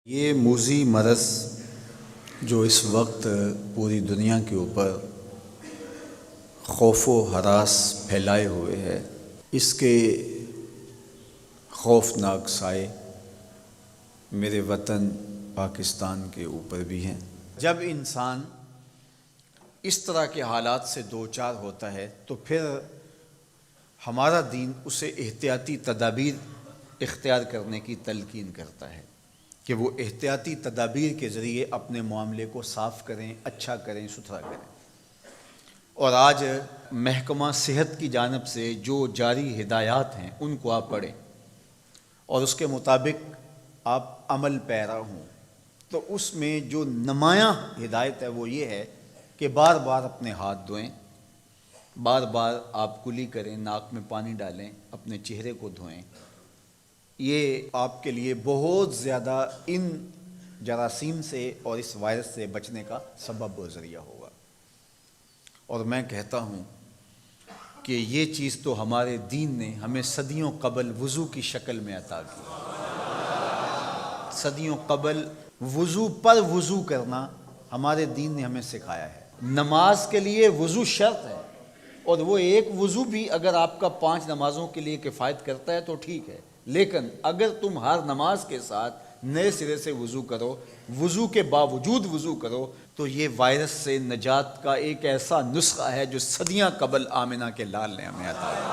یہ موذی مرض جو اس وقت پوری دنیا کے اوپر خوف و ہراس پھیلائے ہوئے ہے، اس کے خوفناک سائے میرے وطن پاکستان کے اوپر بھی ہیں۔ جب انسان اس طرح کے حالات سے دوچار ہوتا ہے تو پھر ہمارا دین اسے احتیاطی تدابیر اختیار کرنے کی تلقین کرتا ہے کہ وہ احتیاطی تدابیر کے ذریعے اپنے معاملے کو صاف کریں، اچھا کریں، ستھرا کریں۔ اور آج محکمہ صحت کی جانب سے جو جاری ہدایات ہیں ان کو آپ پڑھیں اور اس کے مطابق آپ عمل پیرا ہوں، تو اس میں جو نمایاں ہدایت ہے وہ یہ ہے کہ بار بار اپنے ہاتھ دھوئیں، بار بار آپ کلی کریں، ناک میں پانی ڈالیں، اپنے چہرے کو دھوئیں۔ یہ آپ کے لیے بہت زیادہ ان جراثیم سے اور اس وائرس سے بچنے کا سبب و ذریعہ ہوگا۔ اور میں کہتا ہوں کہ یہ چیز تو ہمارے دین نے ہمیں صدیوں قبل وضو کی شکل میں عطا کی۔ صدیوں قبل وضو پر وضو کرنا ہمارے دین نے ہمیں سکھایا ہے۔ نماز کے لیے وضو شرط ہے، اور وہ ایک وضو بھی اگر آپ کا 5 نمازوں کے لیے کفایت کرتا ہے تو ٹھیک ہے، لیکن اگر تم ہر نماز کے ساتھ نئے سرے سے وضو کرو، وضو کے باوجود وضو کرو، تو یہ وائرس سے نجات کا ایک ایسا نسخہ ہے جو صدیاں قبل آمنہ کے لال نے ہمیں عطا کیا۔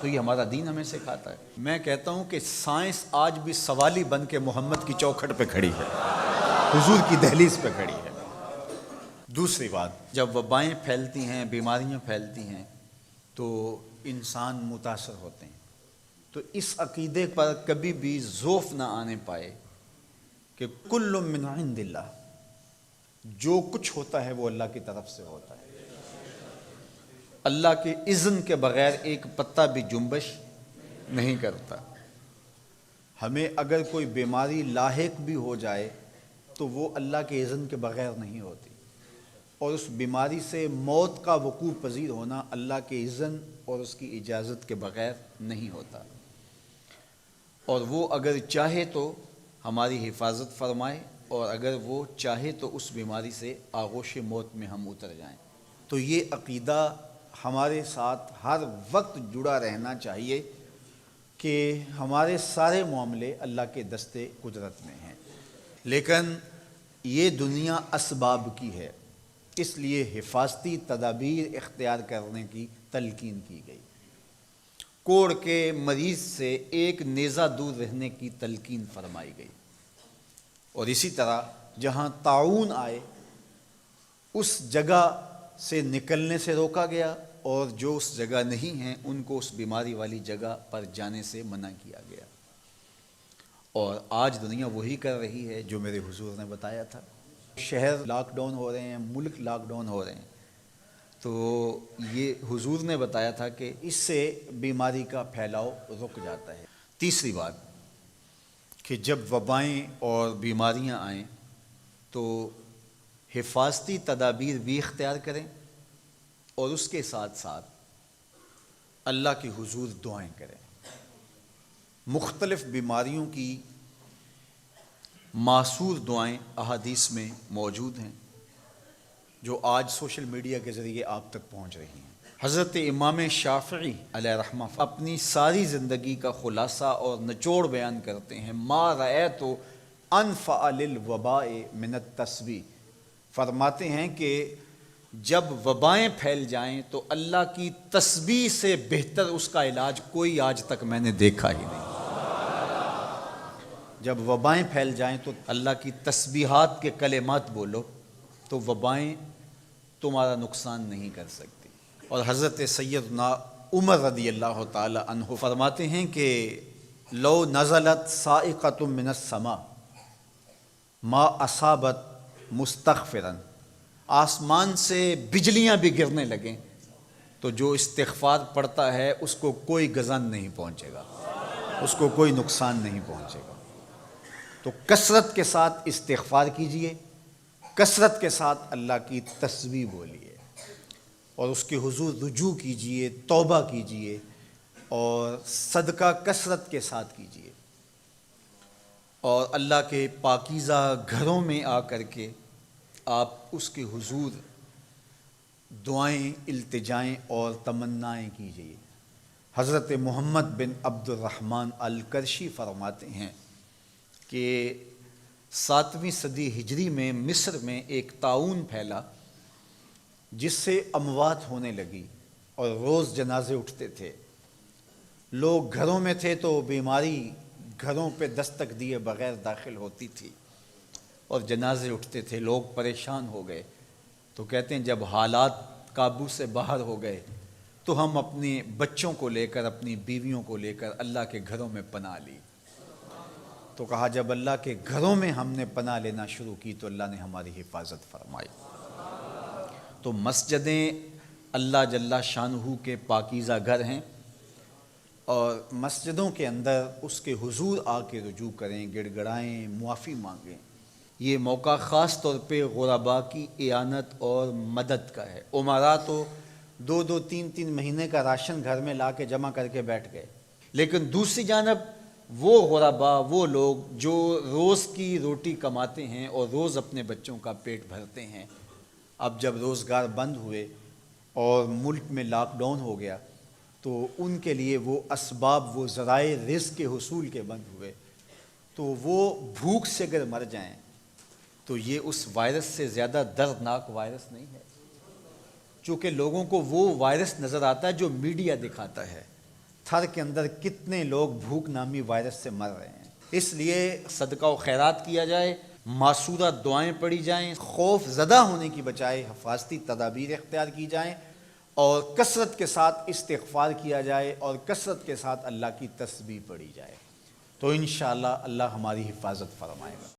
تو یہ ہمارا دین ہمیں سکھاتا ہے۔ میں کہتا ہوں کہ سائنس آج بھی سوالی بن کے محمد کی چوکھٹ پہ کھڑی ہے، حضور کی دہلیز پہ کھڑی ہے۔ دوسری بات، جب وبائیں پھیلتی ہیں، بیماریاں پھیلتی ہیں تو انسان متاثر ہوتے ہیں، تو اس عقیدے پر کبھی بھی ضعف نہ آنے پائے کہ کل من عند اللہ، جو کچھ ہوتا ہے وہ اللہ کی طرف سے ہوتا ہے۔ اللہ کے اذن کے بغیر ایک پتا بھی جنبش نہیں کرتا۔ ہمیں اگر کوئی بیماری لاحق بھی ہو جائے تو وہ اللہ کے اذن کے بغیر نہیں ہوتی، اور اس بیماری سے موت کا وقوع پذیر ہونا اللہ کے اذن اور اس کی اجازت کے بغیر نہیں ہوتا۔ اور وہ اگر چاہے تو ہماری حفاظت فرمائے، اور اگر وہ چاہے تو اس بیماری سے آغوش موت میں ہم اتر جائیں۔ تو یہ عقیدہ ہمارے ساتھ ہر وقت جڑا رہنا چاہیے کہ ہمارے سارے معاملے اللہ کے دستے قدرت میں ہیں، لیکن یہ دنیا اسباب کی ہے، اس لیے حفاظتی تدابیر اختیار کرنے کی تلقین کی گئی۔ کوڑ کے مریض سے ایک نیزہ دور رہنے کی تلقین فرمائی گئی، اور اسی طرح جہاں طاعون آئے اس جگہ سے نکلنے سے روکا گیا، اور جو اس جگہ نہیں ہیں ان کو اس بیماری والی جگہ پر جانے سے منع کیا گیا۔ اور آج دنیا وہی کر رہی ہے جو میرے حضور نے بتایا تھا۔ شہر لاک ڈاؤن ہو رہے ہیں، ملک لاک ڈاؤن ہو رہے ہیں، تو یہ حضور نے بتایا تھا کہ اس سے بیماری کا پھیلاؤ رک جاتا ہے۔ تیسری بات کہ جب وبائیں اور بیماریاں آئیں تو حفاظتی تدابیر بھی اختیار کریں، اور اس کے ساتھ ساتھ اللہ کے حضور دعائیں کریں۔ مختلف بیماریوں کی معصور دعائیں احادیث میں موجود ہیں جو آج سوشل میڈیا کے ذریعے آپ تک پہنچ رہی ہیں۔ حضرت امام شافعی علیہ رحمہ اپنی ساری زندگی کا خلاصہ اور نچوڑ بیان کرتے ہیں۔ ما رأیت انفع للوباء من التسبیح، فرماتے ہیں کہ جب وبائیں پھیل جائیں تو اللہ کی تسبیح سے بہتر اس کا علاج کوئی آج تک میں نے دیکھا ہی نہیں۔ جب وبائیں پھیل جائیں تو اللہ کی تسبیحات کے کلمات بولو تو وبائیں تمہارا نقصان نہیں کر سکتی۔ اور حضرت سیدنا عمر رضی اللہ تعالی عنہ فرماتے ہیں کہ لو نزلت صاعقۃ من السماء ما اصابت مستغفرا، آسمان سے بجلیاں بھی گرنے لگیں تو جو استغفار پڑتا ہے اس کو کوئی گزن نہیں پہنچے گا، اس کو کوئی نقصان نہیں پہنچے گا۔ تو کثرت کے ساتھ استغفار کیجئے، کثرت کے ساتھ اللہ کی تسبیح بولیے، اور اس کے حضور رجوع کیجئے، توبہ کیجئے، اور صدقہ کثرت کے ساتھ کیجئے۔ اور اللہ کے پاکیزہ گھروں میں آ کر کے آپ اس کے حضور دعائیں، التجائیں اور تمنائیں کیجیے۔ حضرت محمد بن عبد الرحمن القرشی فرماتے ہیں کہ 7ویں صدی ہجری میں مصر میں ایک طاعون پھیلا جس سے اموات ہونے لگی اور روز جنازے اٹھتے تھے۔ لوگ گھروں میں تھے تو بیماری گھروں پہ دستک دیے بغیر داخل ہوتی تھی اور جنازے اٹھتے تھے، لوگ پریشان ہو گئے۔ تو کہتے ہیں جب حالات قابو سے باہر ہو گئے تو ہم اپنے بچوں کو لے کر، اپنی بیویوں کو لے کر اللہ کے گھروں میں پناہ لی۔ تو کہا جب اللہ کے گھروں میں ہم نے پناہ لینا شروع کی تو اللہ نے ہماری حفاظت فرمائی۔ تو مسجدیں اللہ جل شانہ کے پاکیزہ گھر ہیں، اور مسجدوں کے اندر اس کے حضور آ کے رجوع کریں، گڑ گڑائیں، معافی مانگیں۔ یہ موقع خاص طور پہ غرباء کی اعانت اور مدد کا ہے۔ امراء تو 2 3 مہینے کا راشن گھر میں لا کے جمع کر کے بیٹھ گئے، لیکن دوسری جانب وہ غرباء، وہ لوگ جو روز کی روٹی کماتے ہیں اور روز اپنے بچوں کا پیٹ بھرتے ہیں، اب جب روزگار بند ہوئے اور ملک میں لاک ڈاؤن ہو گیا تو ان کے لیے وہ اسباب، وہ ذرائع رزق کے حصول کے بند ہوئے، تو وہ بھوک سے اگر مر جائیں تو یہ اس وائرس سے زیادہ دردناک وائرس نہیں ہے، چونکہ لوگوں کو وہ وائرس نظر آتا ہے جو میڈیا دکھاتا ہے۔ تھر کے اندر کتنے لوگ بھوک نامی وائرس سے مر رہے ہیں۔ اس لیے صدقہ و خیرات کیا جائے، معصورہ دعائیں پڑھی جائیں، خوف زدہ ہونے کی بجائے حفاظتی تدابیر اختیار کی جائیں، اور کثرت کے ساتھ استغفار کیا جائے، اور کثرت کے ساتھ اللہ کی تسبیح پڑھی جائے، تو انشاءاللہ اللہ ہماری حفاظت فرمائے گا۔